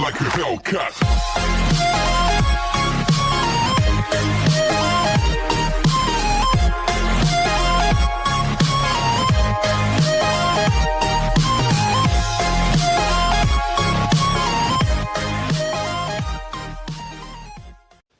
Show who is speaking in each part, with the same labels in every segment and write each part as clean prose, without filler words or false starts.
Speaker 1: like a Hellcat.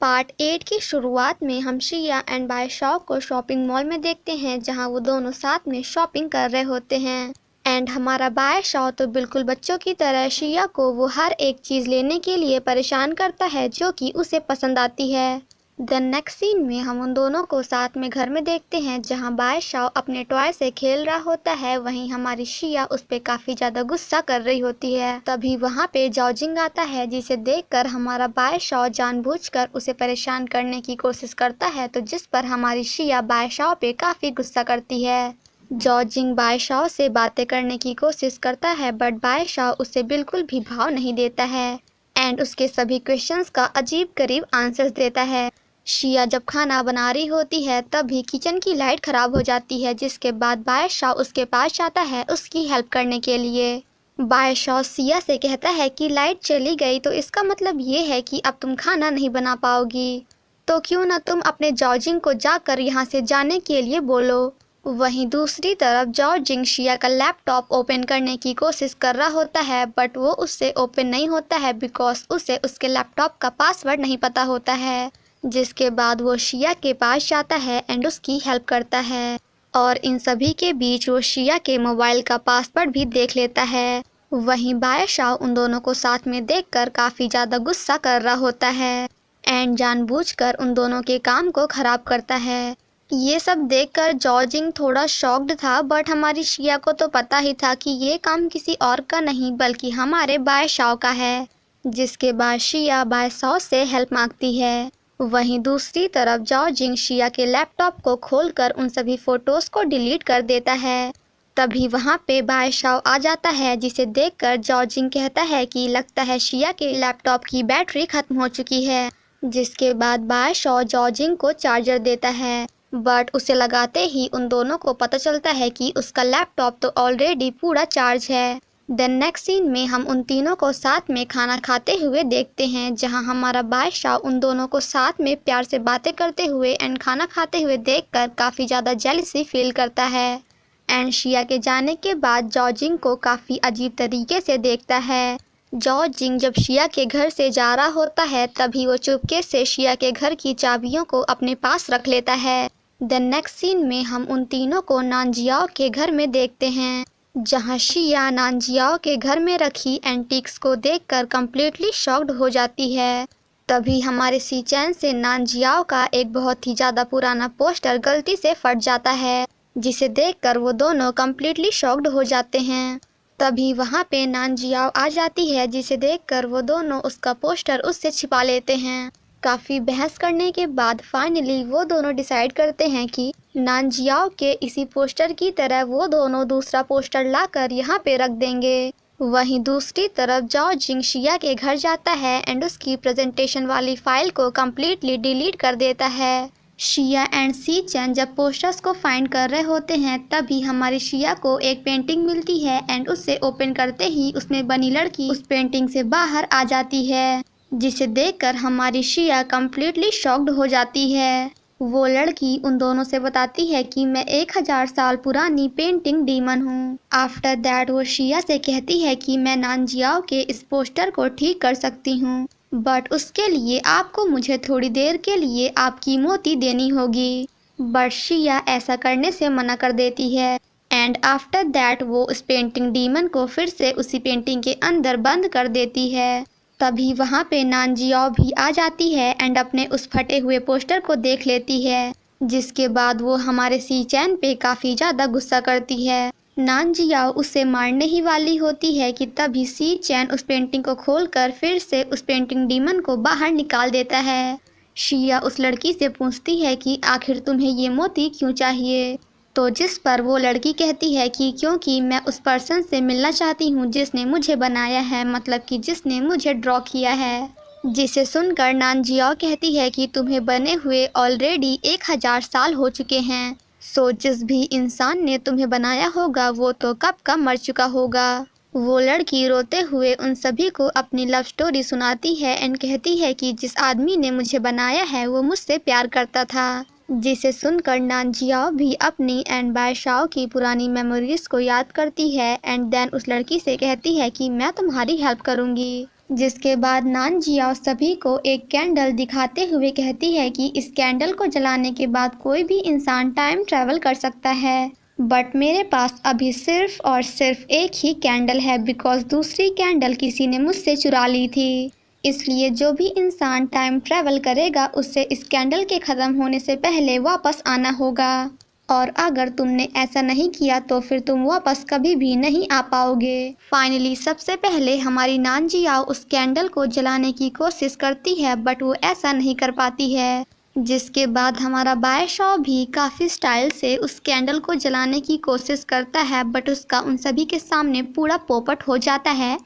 Speaker 2: Part 8 की शुरुआत में हम शिया एंड बादशाह को शॉपिंग मॉल में देखते हैं, जहां वो दोनों साथ में शॉपिंग कर रहे होते हैं। एंड हमारा बादशाह तो बिल्कुल बच्चों की तरह शिया को वो हर एक चीज़ लेने के लिए परेशान करता है जो कि उसे पसंद आती है। देन नेक्स्ट सीन में हम उन दोनों को साथ में घर में देखते हैं, जहां बादशाह अपने टॉय से खेल रहा होता है, वहीं हमारी शिया उस पर काफ़ी ज़्यादा गुस्सा कर रही होती है। तभी वहां पे जॉजिंग आता है, जिसे देखकर हमारा बादशाह जानबूझकर उसे परेशान करने की कोशिश करता है, तो जिस पर हमारी शिया बादशाह पे काफ़ी गुस्सा करती है। जॉजिंग बादशाह से बातें करने की कोशिश करता है, बट बादशाह उसे बिल्कुल भी भाव नहीं देता है एंड उसके सभी क्वेश्चंस का अजीब करीब आंसर्स देता है। शिया जब खाना बना रही होती है तभी किचन की लाइट ख़राब हो जाती है, जिसके बाद बादशाह उसके पास जाता है उसकी हेल्प करने के लिए। बादशाह शिया से कहता है कि लाइट चली गई तो इसका मतलब ये है कि अब तुम खाना नहीं बना पाओगी, तो क्यों ना तुम अपने जॉजिंग को जाकर यहाँ से जाने के लिए बोलो। वहीं दूसरी तरफ जॉजिंग शिया का लैपटॉप ओपन करने की कोशिश कर रहा होता है, बट वो उससे ओपन नहीं होता है बिकॉज उसे उसके लैपटॉप का पासवर्ड नहीं पता होता है। जिसके बाद वो शिया के पास जाता है एंड उसकी हेल्प करता है और इन सभी के बीच वो शिया के मोबाइल का पासवर्ड भी देख लेता है। वहीं बादशाह उन दोनों को साथ में देखकर काफ़ी ज़्यादा गुस्सा कर रहा होता है एंड जानबूझकर उन दोनों के काम को ख़राब करता है। ये सब देखकर जॉजिंग थोड़ा शॉक्ड था, बट हमारी शिया को तो पता ही था कि ये काम किसी और का नहीं बल्कि हमारे बादशाह का है। जिसके बाद शिया बादशाह से हेल्प मांगती है। वहीं दूसरी तरफ जॉजिंग शिया के लैपटॉप को खोलकर उन सभी फ़ोटोज़ को डिलीट कर देता है। तभी वहाँ पे बादशाह आ जाता है, जिसे देखकर जॉजिंग कहता है कि लगता है शिया के लैपटॉप की बैटरी ख़त्म हो चुकी है। जिसके बाद बादशाह जॉजिंग को चार्जर देता है, बट उसे लगाते ही उन दोनों को पता चलता है कि उसका लैपटॉप तो ऑलरेडी पूरा चार्ज है। देन नेक्स्ट सीन में हम उन तीनों को साथ में खाना खाते हुए देखते हैं, जहां हमारा बादशाह उन दोनों को साथ में प्यार से बातें करते हुए एंड खाना खाते हुए देखकर काफ़ी ज़्यादा जेलसी फील करता है एंड शिया के जाने के बाद जॉजिंग को काफ़ी अजीब तरीके से देखता है। जॉजिंग जब शिया के घर से जा रहा होता है तभी वो चुपके से शिया के घर की चाबियों को अपने पास रख लेता है। देन नेक्स्ट सीन में हम उन तीनों को नानजियाओ के घर में देखते हैं, जहां शिया नानजियाओ के घर में रखी एंटीक्स को देखकर कम्प्लीटली शॉक्ड हो जाती है। तभी हमारे सी चैन से नानजियाओ का एक बहुत ही ज़्यादा पुराना पोस्टर गलती से फट जाता है, जिसे देखकर वो दोनों कम्प्लीटली शॉक्ड हो जाते हैं। तभी वहाँ पे नानजियाओ आ जाती है, जिसे देखकर वो दोनों उसका पोस्टर उससे छिपा लेते हैं। काफ़ी बहस करने के बाद फाइनली वो दोनों डिसाइड करते हैं कि नानजियाओ के इसी पोस्टर की तरह वो दोनों दूसरा पोस्टर लाकर यहाँ पे रख देंगे। वहीं दूसरी तरफ जॉजिंग शिया के घर जाता है एंड उसकी प्रेजेंटेशन वाली फाइल को कम्प्लीटली डिलीट कर देता है। शिया एंड सी चैन जब पोस्टर्स को फाइंड कर रहे होते हैं तभी हमारी शिया को एक पेंटिंग मिलती है एंड उसे ओपन करते ही उसमें बनी लड़की उस पेंटिंग से बाहर आ जाती है, जिसे देखकर हमारी शिया कम्प्लीटली शॉक्ड हो जाती है। वो लड़की उन दोनों से बताती है कि मैं 1000 साल पुरानी पेंटिंग डीमन हूँ। आफ्टर दैट वो शिया से कहती है कि मैं नानजियाओ के इस पोस्टर को ठीक कर सकती हूँ, बट उसके लिए आपको मुझे थोड़ी देर के लिए आपकी मोती देनी होगी। बट शिया ऐसा करने से मना कर देती है एंड आफ्टर दैट वो उस पेंटिंग डीमन को फिर से उसी पेंटिंग के अंदर बंद कर देती है। तभी वहाँ पे नानजियाओ भी आ जाती है एंड अपने उस फटे हुए पोस्टर को देख लेती है, जिसके बाद वो हमारे सी चैन पे काफ़ी ज़्यादा गुस्सा करती है। नानजियाओ उसे मारने ही वाली होती है कि तभी सी चैन उस पेंटिंग को खोलकर फिर से उस पेंटिंग डीमन को बाहर निकाल देता है। शिया उस लड़की से पूछती है कि आखिर तुम्हें ये मोती क्यों चाहिए, तो जिस पर वो लड़की कहती है कि क्योंकि मैं उस पर्सन से मिलना चाहती हूँ जिसने मुझे बनाया है, मतलब कि जिसने मुझे ड्रॉ किया है। जिसे सुनकर नानजियाओ कहती है कि तुम्हें बने हुए ऑलरेडी 1000 साल हो चुके हैं, सो जिस भी इंसान ने तुम्हें बनाया होगा वो तो कब का मर चुका होगा। वो लड़की रोते हुए उन सभी को अपनी लव स्टोरी सुनाती है एंड कहती है कि जिस आदमी ने मुझे बनाया है वो मुझसे प्यार करता था, जिसे सुनकर नानजियाओ भी अपनी एंड बायशाओ की पुरानी मेमोरीज को याद करती है एंड देन उस लड़की से कहती है कि मैं तुम्हारी हेल्प करूंगी। जिसके बाद नानजियाओ सभी को एक कैंडल दिखाते हुए कहती है कि इस कैंडल को जलाने के बाद कोई भी इंसान टाइम ट्रैवल कर सकता है, बट मेरे पास अभी सिर्फ और सिर्फ एक ही कैंडल है बिकॉज दूसरी कैंडल किसी ने मुझसे चुरा ली थी। इसलिए जो भी इंसान टाइम ट्रैवल करेगा उससे इस कैंडल के ख़त्म होने से पहले वापस आना होगा, और अगर तुमने ऐसा नहीं किया तो फिर तुम वापस कभी भी नहीं आ पाओगे। फाइनली सबसे पहले हमारी नानजियाओ उस कैंडल को जलाने की कोशिश करती है बट वो ऐसा नहीं कर पाती है। जिसके बाद हमारा बायशाओ भी काफ़ी स्टाइल से उस कैंडल को जलाने की कोशिश करता है बट उसका उन सभी के सामने पूरा पोपट हो जाता है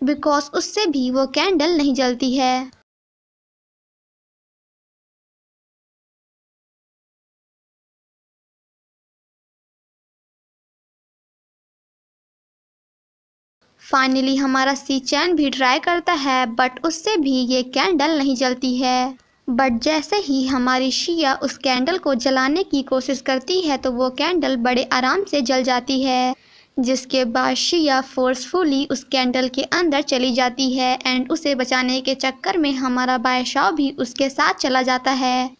Speaker 2: बिकॉज उससे भी वो कैंडल नहीं जलती है। फाइनली हमारा सी चैन भी ट्राई करता है बट उससे भी ये कैंडल नहीं जलती है। बट जैसे ही हमारी शिया उस कैंडल को जलाने की कोशिश करती है तो वो कैंडल बड़े आराम से जल जाती है। जिसके बाद शिया फोर्सफुली उस कैंडल के अंदर चली जाती है एंड उसे बचाने के चक्कर में हमारा बायशाओ भी उसके साथ चला जाता है।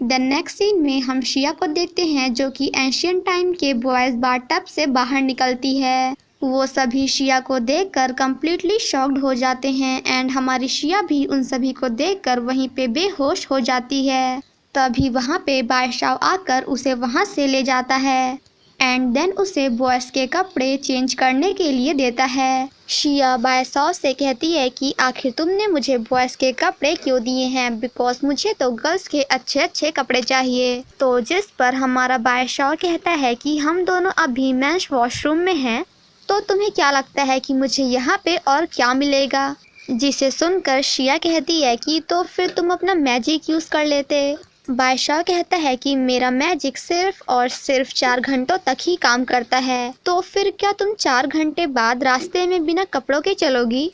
Speaker 2: द नेक्स्ट सीन में हम शिया को देखते हैं जो कि एंशियंट टाइम के बॉयज़ बाथटब से बाहर निकलती है। वो सभी शिया को देखकर कम्प्लीटली शॉक्ड हो जाते हैं एंड हमारी शिया भी उन सभी को देखकर वहीं पे बेहोश हो जाती है। तभी वहाँ पे बादशाह आकर उसे वहाँ से ले जाता है एंड देन उसे बॉयज़ के कपड़े चेंज करने के लिए देता है। शिया बादशाह से कहती है कि आखिर तुमने मुझे बॉयज़ के कपड़े क्यों दिए हैं बिकॉज मुझे तो गर्ल्स के अच्छे अच्छे कपड़े चाहिए। तो जिस पर हमारा बादशाह कहता है कि हम दोनों अभी मेंस वॉशरूम में हैं, तो तुम्हें क्या लगता है कि मुझे यहाँ पे और क्या मिलेगा। जिसे सुनकर शिया कहती है कि तो फिर तुम अपना मैजिक यूज़ कर लेते। बादशाह कहता है कि मेरा मैजिक सिर्फ और सिर्फ 4 घंटों तक ही काम करता है, तो फिर क्या तुम 4 घंटे बाद रास्ते में बिना कपड़ों के चलोगी।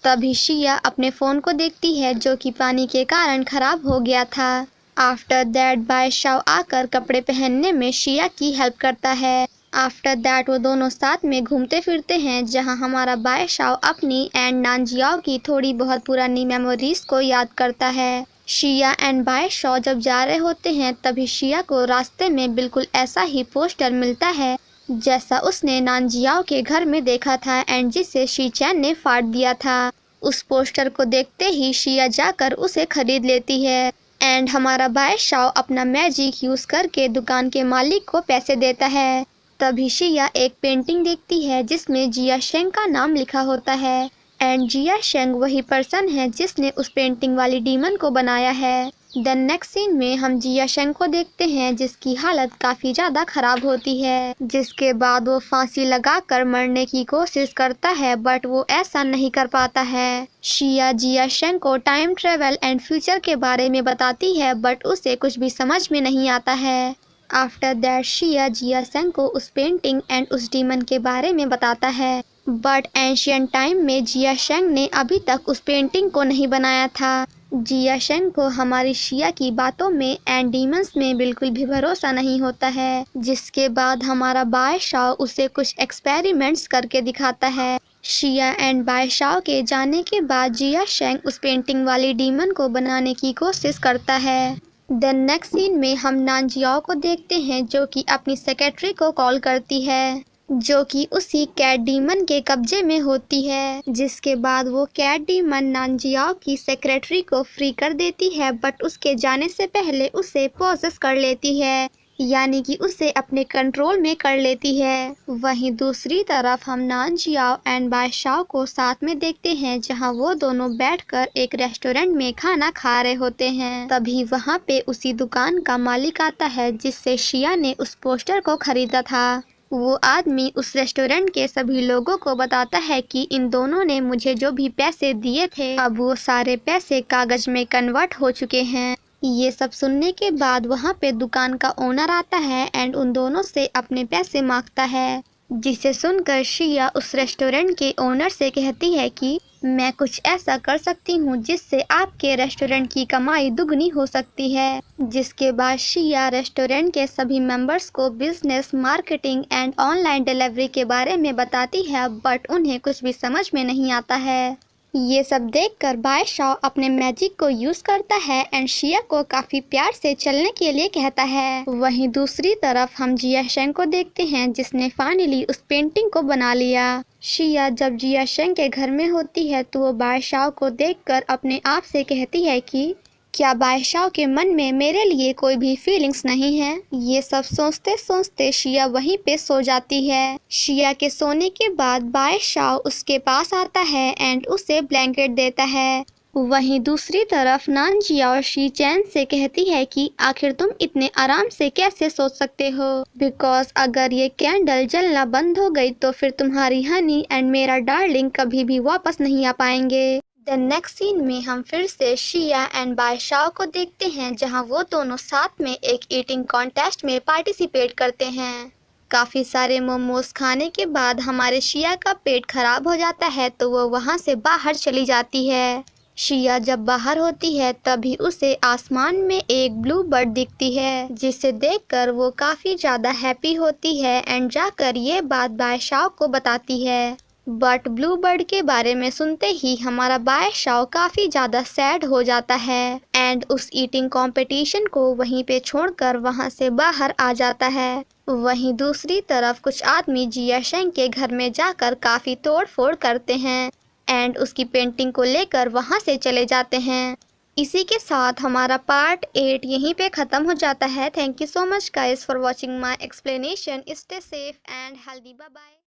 Speaker 2: तभी शिया अपने फ़ोन को देखती है जो कि पानी के कारण ख़राब हो गया था। आफ्टर दैट बादशाह आकर कपड़े पहनने में शिया की हेल्प करता है। आफ्टर दैट वो दोनों साथ में घूमते फिरते हैं जहां हमारा बादशाह अपनी एंड नानजियाओ की थोड़ी बहुत पुरानी मेमोरीज को याद करता है। शिया एंड बादशाह जब जा रहे होते हैं तभी शिया को रास्ते में बिल्कुल ऐसा ही पोस्टर मिलता है जैसा उसने नानजियाओ के घर में देखा था एंड जिसे शीचैन ने फाड़ दिया था। उस पोस्टर को देखते ही शिया जाकर उसे खरीद लेती है एंड हमारा बादशाह अपना मैजिक यूज़ करके दुकान के मालिक को पैसे देता है। तभी शिया एक पेंटिंग देखती है जिसमें जिया शेंग का नाम लिखा होता है एंड जिया शेंग वही पर्सन है जिसने उस पेंटिंग वाली डीमन को बनाया है। देन नेक्स्ट सीन में हम जिया शेंग को देखते हैं जिसकी हालत काफ़ी ज़्यादा ख़राब होती है। जिसके बाद वो फांसी लगाकर मरने की कोशिश करता है बट वो ऐसा नहीं कर पाता है। शिया जिया शेंग को टाइम ट्रेवल एंड फ्यूचर के बारे में बताती है बट उसे कुछ भी समझ में नहीं आता है। आफ्टर दैट शिया जिया शेंग को उस पेंटिंग एंड उस डीमन के बारे में बताता है बट एंशियंट टाइम में जिया शेंग ने अभी तक उस पेंटिंग को नहीं बनाया था। जिया शेंग को हमारी शिया की बातों में एंड डीमंस में बिल्कुल भी भरोसा नहीं होता है। जिसके बाद हमारा बादशाह उसे कुछ एक्सपेरिमेंट्स करके दिखाता है। शिया एंड बादशाह के जाने के बाद जिया शेंग उस पेंटिंग वाली डीमन को बनाने की कोशिश करता है। देन नेक्स्ट सीन में हम नानजियाओ को देखते हैं जो कि अपनी सेक्रेटरी को कॉल करती है जो कि उसी कैट डीमन के कब्जे में होती है। जिसके बाद वो कैट डीमन नानजियाओ की सेक्रेटरी को फ्री कर देती है बट उसके जाने से पहले उसे पोसेस कर लेती है, यानी कि उसे अपने कंट्रोल में कर लेती है। वहीं दूसरी तरफ हम नानजियाओ एंड बादशाह को साथ में देखते हैं जहां वो दोनों बैठकर एक रेस्टोरेंट में खाना खा रहे होते हैं। तभी वहां पे उसी दुकान का मालिक आता है जिससे शिया ने उस पोस्टर को खरीदा था। वो आदमी उस रेस्टोरेंट के सभी लोगों को बताता है कि इन दोनों ने मुझे जो भी पैसे दिए थे अब वो सारे पैसे कागज में कन्वर्ट हो चुके हैं। ये सब सुनने के बाद वहाँ पे दुकान का ओनर आता है एंड उन दोनों से अपने पैसे मांगता है। जिसे सुनकर शिया उस रेस्टोरेंट के ओनर से कहती है कि मैं कुछ ऐसा कर सकती हूँ जिससे आपके रेस्टोरेंट की कमाई दुगनी हो सकती है। जिसके बाद शिया रेस्टोरेंट के सभी मेंबर्स को business, marketing and online delivery के बारे में बताती है, बट उन्हें कुछ भी समझ में नहीं आता है। ये सब देखकर बादशाह अपने मैजिक को यूज करता है एंड शिया को काफी प्यार से चलने के लिए कहता है। वहीं दूसरी तरफ हम जिया शेंग को देखते हैं जिसने फाइनली उस पेंटिंग को बना लिया। शिया जब जिया शेंग के घर में होती है तो वो बादशाह को देखकर अपने आप से कहती है कि क्या बादशाह के मन में मेरे लिए कोई भी फीलिंग्स नहीं है। ये सब सोचते सोचते शिया वहीं पे सो जाती है। शिया के सोने के बाद बादशाह उसके पास आता है एंड उसे ब्लैंकेट देता है। वहीं दूसरी तरफ नानजिया और शी चैन से कहती है कि आखिर तुम इतने आराम से कैसे सोच सकते हो, बिकॉज अगर ये कैंडल जलना बंद हो गई तो फिर तुम्हारी हनी एंड मेरा डार्लिंग कभी भी वापस नहीं आ पाएंगे। द नेक्स्ट सीन में हम फिर से शिया एंड बादशाह को देखते हैं जहां वो दोनों साथ में एक ईटिंग कॉन्टेस्ट में पार्टिसिपेट करते हैं। काफ़ी सारे मोमोज खाने के बाद हमारे शिया का पेट खराब हो जाता है तो वो वहां से बाहर चली जाती है। शिया जब बाहर होती है तभी उसे आसमान में एक ब्लू बर्ड दिखती है जिसे देखकर वो काफ़ी ज़्यादा हैप्पी होती है एंड जाकर ये बात बादशाह को बताती है। बट ब्लू बर्ड के बारे में सुनते ही हमारा बादशाह काफ़ी ज़्यादा सैड हो जाता है एंड उस ईटिंग कंपटीशन को वहीं पे छोड़कर वहां से बाहर आ जाता है। वहीं दूसरी तरफ कुछ आदमी जिया शेंग के घर में जाकर काफ़ी तोड़ फोड़ करते हैं एंड उसकी पेंटिंग को लेकर वहां से चले जाते हैं। इसी के साथ हमारा पार्ट 8 यहीं पे ख़त्म हो जाता है। Thank you so much guys for watching my explanation. Stay safe and healthy. Bye bye.